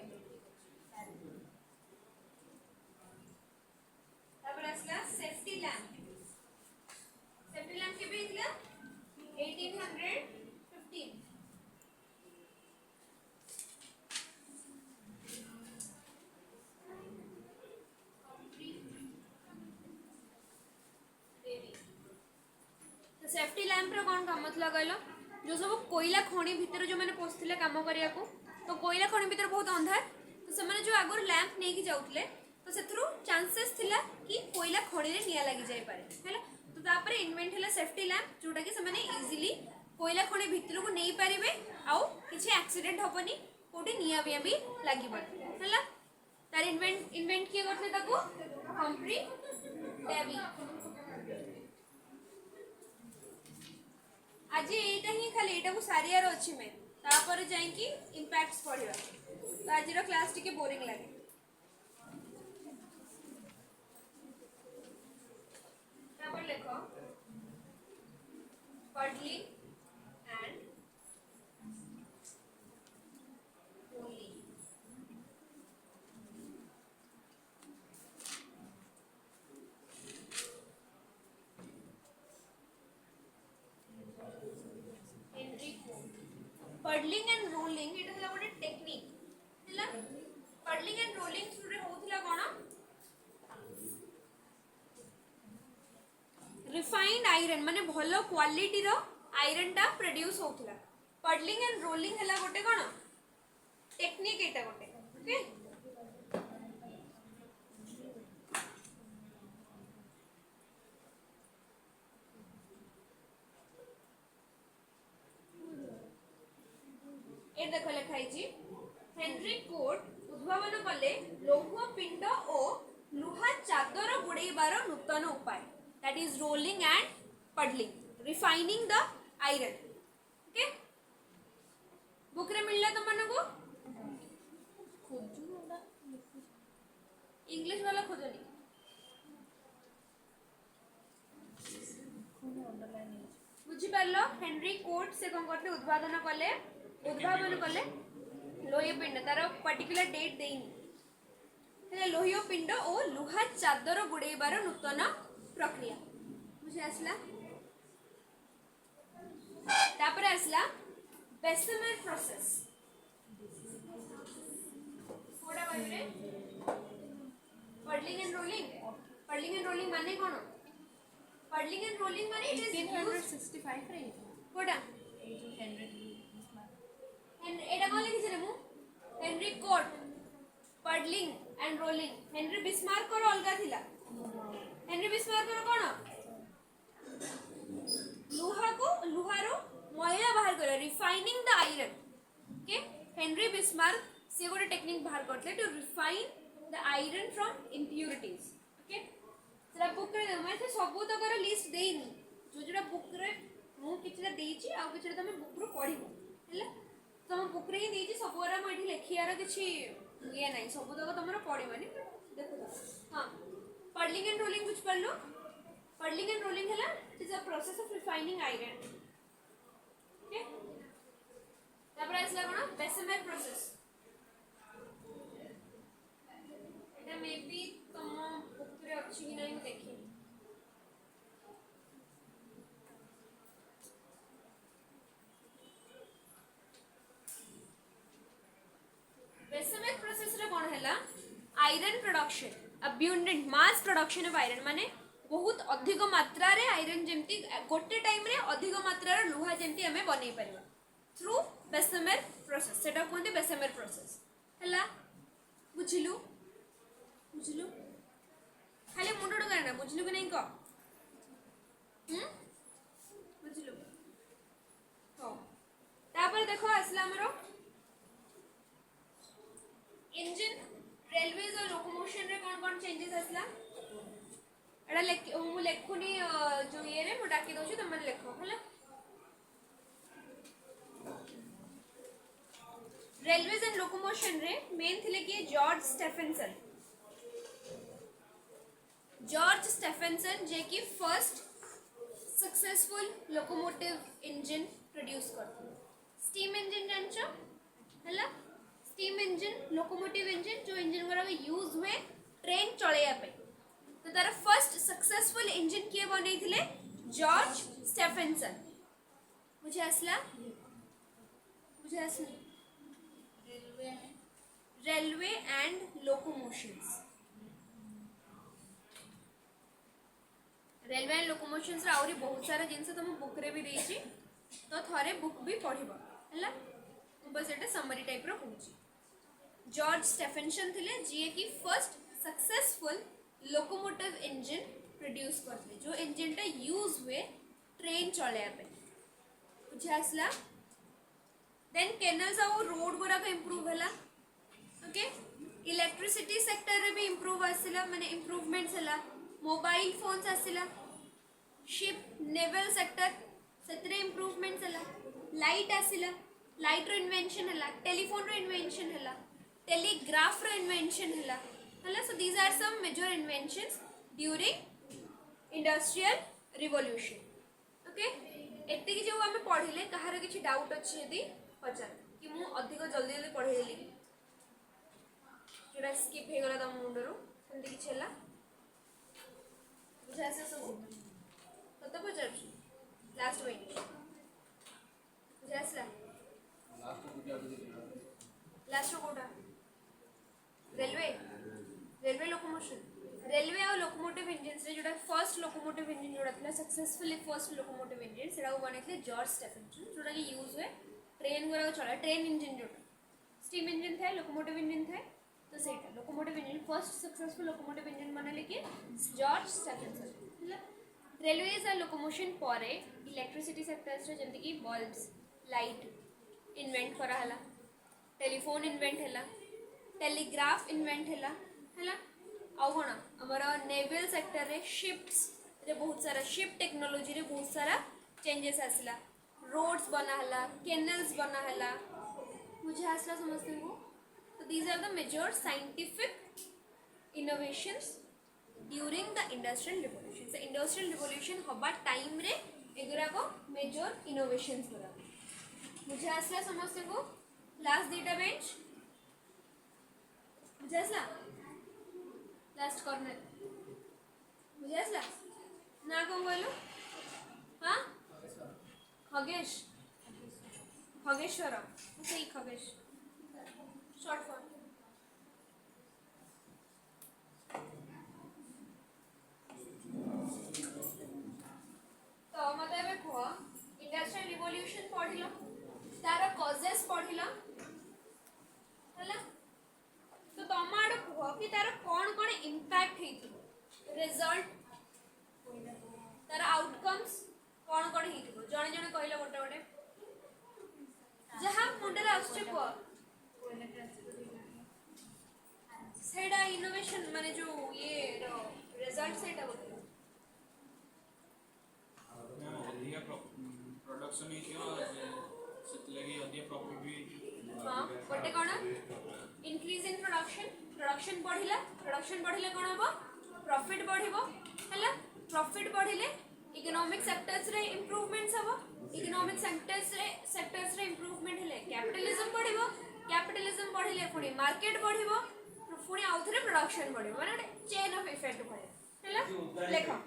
तब असला सेफ्टी लैंप के भी इतला 1815 तो सेफ्टी लैंप रो कौन काम मतलब कहलो जो सब कोयला खणी भीतर जो मैंने पोस्थिले काम करिया को तो कोयला खणी भीतर बहुत अंधार तो से माने जो आगर लैंप नै कि जाउतले तो सेथरु चांसेस थिला कि कोयला खणी रे निया लागि जाय पारे हैला। तो तापर इन्वेंट हला सेफ्टी लैंप जोटा कि से माने इजीली कोयला खणी भीतर को नै पारिबे आउ किछि एक्सीडेंट होबनी कोठी निया भी लागिबो हैला। तार इन्वेंट किए करथे ताको हम्फ्री डेवी। आज एटा ही खाली एटा को सारियार अछि मैं तापर जाई कि इंपैक्ट्स पढिबा तो आज रो क्लास टिके बोरिंग लागे। तापर लेखो पडली एंड रोली पडलिंग एंड रोलिंग इट हला गोटे टेक्निक हला। पडलिंग एंड रोलिंग थ्रू रे होथिला कोन रिफाइंड आयरन माने भलो क्वालिटी रो आयरन टा प्रोड्यूस होथिला। पडलिंग एंड रोलिंग हला गोटे कोन टेक्निक एटा गोटे ओके। ए देखो लिखाई जी हेनरी कोट उद्भावन कले लौह पिंड और लुहा चादर गुड़ेबार नूतन उपाय that is rolling and puddling refining the iron okay. Book रे मिलला तुम को इंग्लिश वाला खोजनी बुझिपार हेनरी कोट से कौन करते उद्भावन कले लोह पिंड तार पर्टिकुलर डेट देनी लोह पिंड और लुहा चादर गुड़ेबार नूतन प्रक्रिया बुझे आसला तापर आसला बेसमेल प्रोसेस कोडा बाइरे पर्लिंग एंड रोलिंग माने कोन पर्लिंग एंड रोलिंग माने इट इज 1865 रे कोडा ए जो हेनरी एंड एटा कोन लिखि छले मु Henry Cort puddling and rolling Henry Bismarck को अलगा थिला हेनरी बिस्मार्क को कोन लुहारो मैला बाहर कर refining the iron okay Henry Bismarck से गोटे टेक्निक बाहर करते to refine the iron from impurities okay सेटा बुक रे मैं सबु तकर लिस्ट देइनी जो जोटा बुक रे मु किछरा देइची आ किछरा तमे बुक रो पढिबो हैला तम बुक रे ही देइची सबु रा मैं लिखियार किछि ये नहीं सबु तक तमरो पढिबानी देखो हां पर्लिंग एंड रोलिंग कुछ पढ़ लो पर्लिंग एंड रोलिंग हैला it is a process of refining iron okay तापर आसला कोन बेसमेल प्रोसेस एटा मे बी तम बुक रे अछि कि नहीं देखि बेसमेल प्रोसेस रे कोन हैला iron production abundant mass production of iron माने बहुत अधिक मात्रा रे आयरन जेमती गोटे टाइम रे अधिक मात्रा रे लुहा जेमती हमें बनै परबा थ्रू बेसमेल प्रोसेस सेटा कोनते बेसमेल प्रोसेस हैला बुझिलु खाली मुंडो डगना बुझिलु कि नहीं क बुझिलु हो तापर देखो असला हमरो इंजन रेलवेज और लोकोमोशन रे कौन चेंजेस असला एडा मु लेखुनी जो ये रे मु डाकी दउछु तुम मन लेखो हला रेलवेज एंड लोकोमोशन रे मेन थिले कि जॉर्ज स्टेफेंसन जे कि first successful locomotive engine produce करथि स्टीम इंजन जानछो हला स्टीम इंजन लोकोमोटिव इंजन जो इंजन गुरा यूज हुए ट्रेन चलैया पे तो तार फर्स्ट सक्सेसफुल इंजन किए बनैथिले जॉर्ज स्टेफेंसन बुझे आसला रेलवे एंड लोकोमोशंस रे आउरी बहुत सारा जिनस तुम बुक रे भी देछि तो थरे बुक भी पढिबो हला बस एटा समरी टाइप रो होछि जॉर्ज स्टेफेंसन थिले जे कि first successful locomotive engine produce करते जो इंजन टा यूज हुए ट्रेन चलैया पे बुझे आसला देन कैनल्स और रोड गुरा का इंप्रूव हला ओके इलेक्ट्रिसिटी सेक्टर रे भी इंप्रूव आसिला माने इंप्रूवमेंट्स हला मोबाइल फोन्स आसिला शिप नेवल सेक्टर सेतरे इंप्रूवमेंट्स हला लाइट आसिला लाइट रो इन्वेंशन हला टेलीफोन रो इन्वेंशन हला टेलीग्राफ रो इन्वेंशन हला so these are some major inventions during industrial revolution okay एते कि जो हमें पढिले कहार किछि डाउट अछि यदि पचार कि मु अधिक जल्दी जल्दी पढि देली जोरा स्किप हे गला त मुंडरो एंती कि छला बुझा से सब कत पचार लास्ट वेट बुझासला लास्ट कोटा रेलवे लोकोमोशन रेलवे और लोकोमोटिव इंजन रे जोटा फर्स्ट लोकोमोटिव इंजन जोटा थिला सक्सेसफुली फर्स्ट लोकोमोटिव इंजन सेटा बनेथिले जॉर्ज स्टेफेंसन जोटा कि यूज हुए ट्रेन गुरा चला ट्रेन इंजन जोटा स्टीम इंजन था लोकोमोटिव इंजन था तो सेटा locomotive engine first successful locomotive engine बनले कि जॉर्ज स्टेफेंसन रेलवेज और लोकोमोशन परे इलेक्ट्रिसिटी सेक्टर्स रे जेंति कि बल्ब्स लाइट इन्वेंट करा हला टेलीफोन इन्वेंट हला टेलीग्राफ इन्वेंट हला हला आउ कोन हमर नेवल सेक्टर रे शिप्स रे बहुत सारा शिप टेक्नोलॉजी रे बहुत सारा चेंजेस आसला रोड्स बना हला कैनल्स बना हला मुझे आसला समझते को तो these are the major scientific innovations during the industrial revolution. से इंडस्ट्रियल रिवोल्यूशन हवा टाइम रे एगुरा को मेजर इनोवेशंस गुरा मुझे आसला समझते को. लास्ट डेटा बेंच मुझे आसला लास्ट कॉर्नर मुझे आसला ना कौन कहलु. हाँ खगेश खगेश्वर सही खगेश शॉर्ट फॉर्म. तो मत ए कह इंडस्ट्रियल रिवोल्यूशन पढ़िल तार कजेस पढ़िल है तो तुम आड़ कह कि तार कौन कौन इम्पैक्ट हो रिजल्ट तार आउटकम्स कौन कौन हो जड़े जड़े कहले गोटे गोटे जहाँ मुंडे आसुचे कह सेटा इनोवेशन माने जो ये रिजल्ट सेटा बोलते ଅଧିକା ପ୍ରଡକ୍ସନ୍ ହେଇଥିବ ସେଥିଲାଗି ଅଧିକା ପ୍ରଫିଟ୍ ବି ହେଇଥିବ. हाँ गोटे कौन इंक्रीज इन प्रोडक्शन बढ़िले कौन हम प्रॉफिट बढ़िबो हैला. प्रॉफिट बढ़िले इकोनॉमिक सेक्टर्स रे इंप्रूवमेंट्स हबो. इकोनॉमिक सेक्टर्स रे इंप्रूवमेंट हेले कैपिटलिज्म बढ़िबो. कैपिटलिज्म बढ़िले पुणी मार्केट बढ़िबो पुणी आउथरे प्रोडक्शन बढ़िबो माने चेन ऑफ इफेक्ट भले हैला. लेखो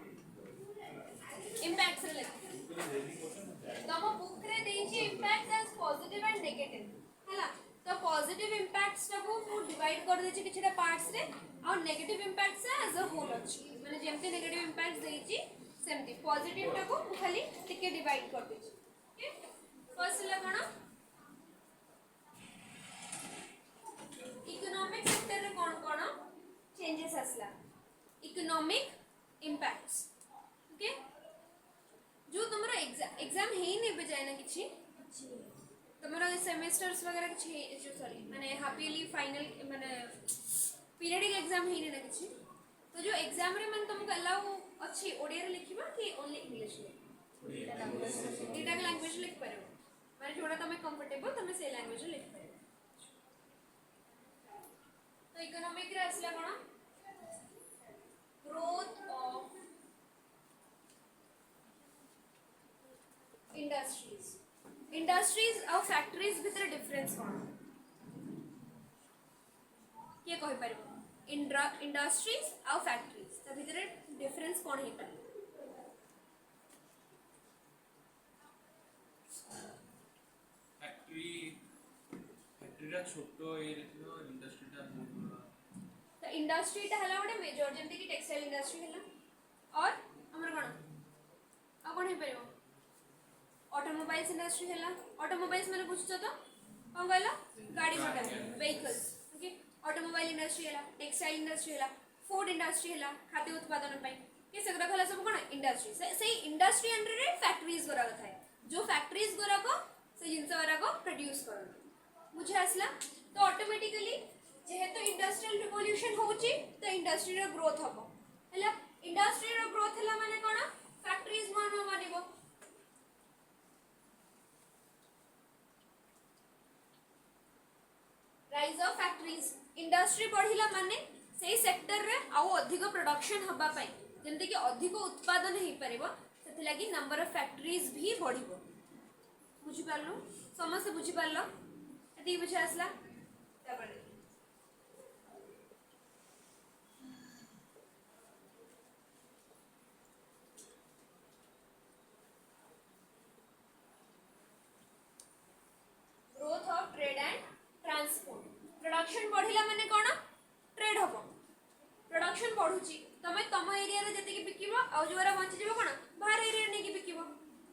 इम्पैक्ट्स रे लेखो तम बुक रे देछि impacts as positive and negative हैला. तो पॉजिटिव इम्पैक्ट्स को मु डिवाइड कर देछि किछटा पार्ट्स रे और negative impacts as a whole अछि माने जेमते नेगेटिव इम्पैक्ट्स देछि सेमती पॉजिटिव टा को खाली टिके डिवाइड कर देछि. ओके फर्स्ट ला कोन इकोनॉमिक सेक्टर रे कोन कोन चेंजेस आसला इकोनॉमिक इम्पैक्ट्स. ओके जो तुमरा एग्जाम हेई ने बजाय ना किछि तुमरा सेमेस्टर्स वगैरह किछि जो सॉरी माने हाफ ईयरली फाइनल माने पीरियडिक एग्जाम हेई ना किछि तो जो एग्जाम रे मन तुमको अलाउ अछि ओडिया रे लिखिबा कि ओनली इंग्लिश रे एटा के लैंग्वेज लिख परबो माने जोड़ा तुम कंफर्टेबल तुम से लैंग्वेज लिख परबो. तो इकोनॉमिक रे असला कोन ग्रोथ ऑफ इंडस्ट्रीज और फैक्ट्रीज भितर डिफरेंस कौन किए कहि परबो. इंडस्ट्रीज और फैक्ट्रीज त भितर डिफरेंस कौन हे पर फैक्ट्रीटा छोट एरिया थियो इंडस्ट्रीटा बहुत बड़ा. तो इंडस्ट्रीटा हला गोटे मेजर जेमति कि टेक्सटाइल इंडस्ट्री हला और हमर कोन हे परबो ऑटोमोबाइल्स इंडस्ट्री है. ऑटोमोबाइल्स मैंने पूछ तो कौन कहला गाड़ी motor vehicles. Okay automobile industry है टेक्सटाइल इंडस्ट्री है फूड इंडस्ट्री है खाद्य उत्पादन पे ये सगरा कहला सब कोन इंडस्ट्री से इंडस्ट्री अंडर रे फैक्ट्रीज गोरा था है जो फैक्ट्रीज गोरा को से जिंस गोरा को प्रोड्यूस करन मुझे आसला. तो ऑटोमेटिकली जेहेतु इंडस्ट्रियल रिवोल्यूशन होची तो इंडस्ट्री रो ग्रोथ हबो हैला. इंडस्ट्री रो ग्रोथ हैला माने कोन फैक्ट्रीज मान बनिबो. राइज ऑफ फैक्ट्रीज इंडस्ट्री बढ़िला माने सेही सेक्टर रे आउ अधिक प्रोडक्शन हबा पई जेंते कि अधिक उत्पादन हे परबो सेति लागि नंबर ऑफ फैक्ट्रीज भी बढ़िबो. बुझि पारलो समस्त बुझि पारलो एति बुझि आसला तापर growth of trade and transport. Production बढ़िला माने कोन ट्रेड हबो. प्रोडक्शन बढ़ुची तमे तम एरिया रे जति कि बिकिबो आ जोरा बंची जेबो कोन बाहर एरिया ने कि बिकिबो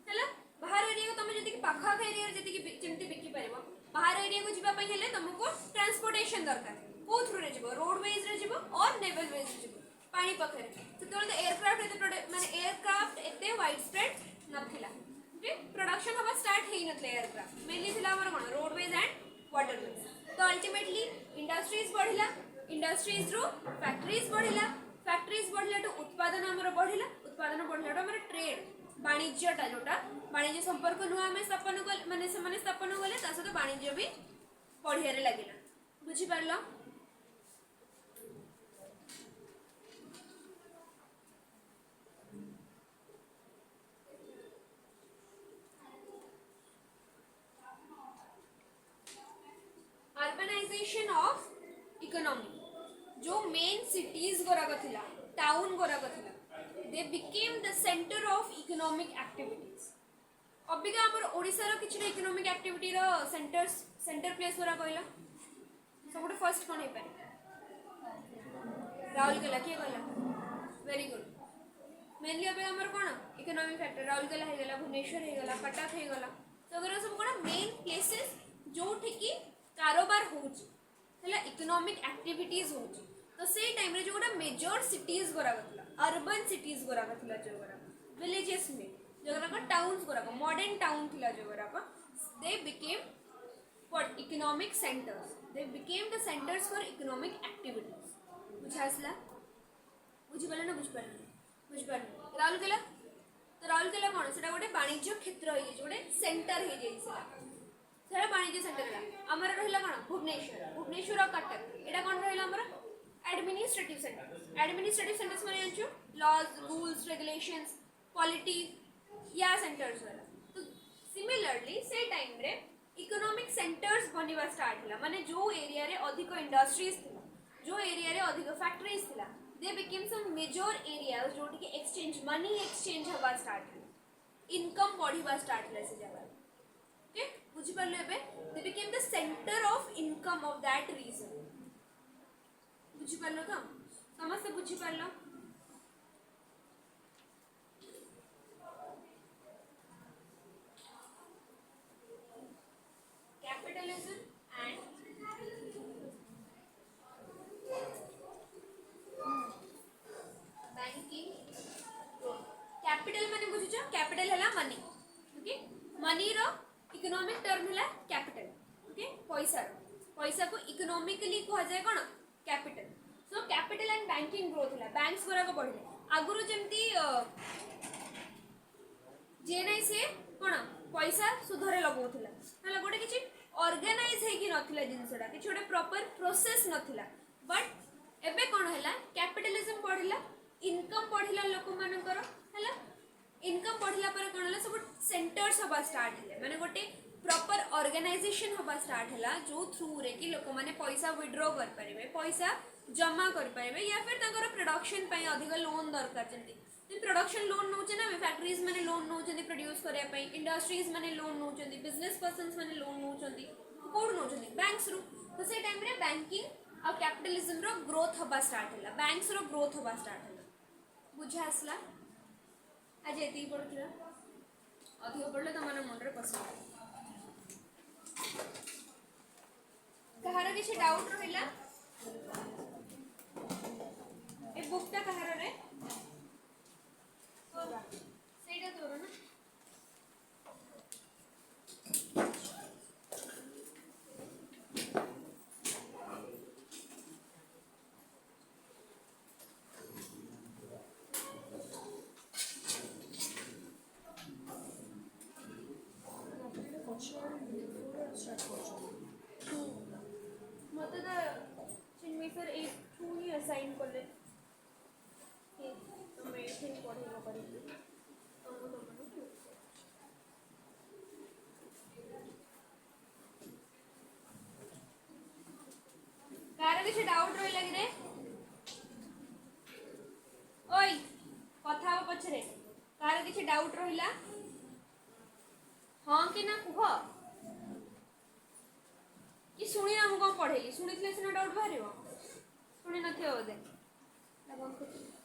हैला. बाहर एरिया को तमे जति कि पाखा एरिया रे जति कि जेमति बिकि परबो बाहर एरिया को जिबा पई हेले तुमको ट्रांसपोर्टेशन दरकार को थ्रू रे जिवो रोडवेज रे जिवो और नेवल वेज रे जिवो पानी पखरे सेतोले एयरक्राफ्ट एते माने एयरक्राफ्ट एते वाइड स्प्रेड नथिला. ओके प्रोडक्शन हबा स्टार्ट हेई नथले एयरक्राफ्ट मेनली थिला हमर कोन रोडवेज एंड वाटरवेज. तो अल्टीमेटली इंडस्ट्रीज बढ़िला इंडस्ट्रीज रो फैक्ट्रीज बढ़िला फैक्ट्रीज बढ़िला तो उत्पादन हमर बढ़िला उत्पादन बढ़िला तो हमर ट्रेड वाणिज्यटा जोटा वाणिज्य संपर्क नुआ हमें स्थापन माने से माने स्थापन गले ता सहित वाणिज्य भी पढ़ियारे लगिला बुझी पारलो अर्बनाइजेशन ऑफ इकोनॉमी जो मेन सिटीज गुराक थिला टाउन गुराक थिला they became the centre of economic activities Abika हमर ओडिसा रो किछि इकोनॉमिक एक्टिविटी रो सेंटर प्लेस गुरा कहला सबुठ फर्स्ट कोन हे पारे राउरकेला किए कहला वेरी गुड मेनली अबे हमर कोन इकोनॉमिक फैक्टर राउरकेला हे गला भुवनेश्वर हे गला कटक हे गला तो अगर सब कोन मेन प्लेसेस जो ठिकी कारोबार होची हला इकोनॉमिक एक्टिविटीज होची तो से टाइम रे जो गोटा मेजर सिटीज गोरा गथला अर्बन सिटीज गोरा गथला जो गोरा विलेजेस में जो गोरा टाउन्स गोरा मॉडर्न टाउन थिला जो गोरा they became what economic centres they became the centres for economic activities बुझासला बुझी पाले ना बुझ पाले राउरकेला तो राउरकेला कोन सेटा गोटे वाणिज्य क्षेत्र हे जोटे सेंटर हे जेइसला सेटा वाणिज्य सेंटर ला हमर रहला कोन भुवनेश्वर और कटक एटा कोन रहला हमर एडमिनिस्ट्रेटिव सेंटर्स माने जानछु लॉज रूल्स रेगुलेशंस पॉलिटी या सेंटर्स वाला तो सिमिलरली से टाइम रे इकोनॉमिक सेंटर्स बनिवा स्टार्ट होला माने जो एरिया रे अधिक इंडस्ट्रीज थिला जो एरिया रे अधिक फैक्टरीज थिला they became some major areas जोटी के एक्सचेंज मनी एक्सचेंज हवा स्टार्ट होला इनकम बढ़िवा स्टार्ट होला से जगह ओके बुझी पारले एबे they became the centre of income of that region बुझी पारलो तो समस्त बुझी पारलो कैपिटलिज्म एंड बैंकिंग कैपिटल माने बुझिछ कैपिटल हला मनी ओके मनी रो इकोनॉमिक टर्म हला कैपिटल ओके पैसा को इकोनॉमिकली कहा जाए कोन capital so capital and banking growth हला बैंक्स गुरा को बढ़ले आगुरु जेमती जे नै से कोन पैसा सुधरे लगौथिला हला गोटे किछि ऑर्गेनाइज हे कि नथिला जिंसडा कि छोटे प्रॉपर प्रोसेस नथिला बट एबे कोन हला कैपिटलिज्म बढ़िला इनकम बढ़िला लोक मानकर हला इनकम बढ़िला पर कोन हला सब सेंटर्स हबा स्टार्ट हले माने गोटे प्रॉपर ऑर्गेनाइजेशन हबा स्टार्ट हला जो थ्रू रे कि लोक माने पैसा विथड्रॉ कर परिबे पैसा जमा कर परिबे या फिर तकर प्रोडक्शन पई अधिक लोन दरकार जंती प्रोडक्शन लोन नौचे ना फैक्टरीज माने लोन नौचंदी प्रोड्यूस करिया पई इंडस्ट्रीज माने लोन नौचंदी बिजनेस पर्सन्स माने लोन नौचंदी कोड नौचंदी बैंक्स रो तो से टाइम रे बैंकिंग और कैपिटलिज्म रो ग्रोथ हबा स्टार्ट हला बैंक्स रो ग्रोथ हबा स्टार्ट हला बुझा आसला आज एती पड़थला अधिक पड़ले तमन मन रे पसंद कहार किछि डाउट रहिला ए बुकटा कहार रे ସେଇଟା ତୋର ନା मते तो चिन्मी सर एक टू ही असाइन करले तो मैं फिर पढ़ेगा करेंगे कार किसी डाउट रही लगी रे ओई कथा हो पछरे कार किसी डाउट रहिला हां कि ना कुह कि सुनी ना हम कोन पढेली सुनितले सिना डाउट बाहरियो सुनी नथियो बोधे लगन